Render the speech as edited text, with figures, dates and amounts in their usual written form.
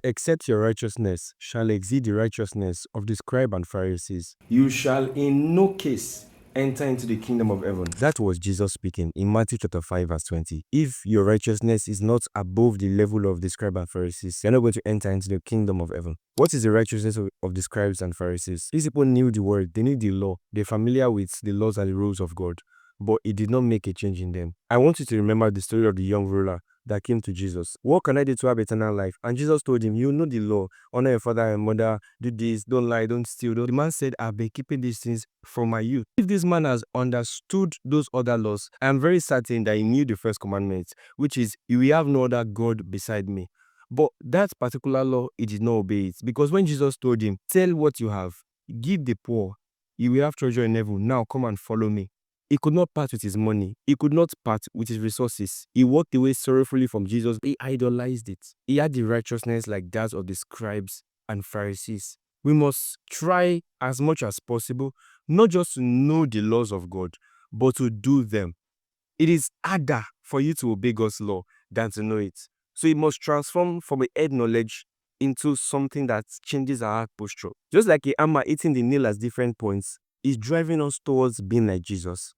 except your righteousness shall exceed the righteousness of the scribes and Pharisees, you shall in no case enter into the kingdom of heaven. That was Jesus speaking in Matthew chapter 5 verse 20. If your righteousness is not above the level of the scribes and Pharisees, you're not going to enter into the kingdom of heaven. What is the righteousness of the scribes and Pharisees? These people knew the word, they knew the law, they're familiar with the laws and the rules of God, but it did not make a change in them. I want you to remember the story of the young ruler that came to Jesus. What can I do to have eternal life? And Jesus told him, you know the law. Honor your father and mother, do this, don't lie, don't steal. The man said, I've been keeping these things from my youth. If this man has understood those other laws, I am very certain that he knew the first commandment, which is, you will have no other God beside me. But that particular law, he did not obey it. Because when Jesus told him, sell what you have, give the poor, you will have treasure in heaven. Now come and follow me. He could not part with his money. He could not part with his resources. He walked away sorrowfully from Jesus. He idolized it. He had the righteousness like that of the scribes and Pharisees. We must try as much as possible not just to know the laws of God, but to do them. It is harder for you to obey God's law than to know it. So it must transform from a head knowledge into something that changes our heart posture. Just like a hammer hitting the nail at different points is driving us towards being like Jesus.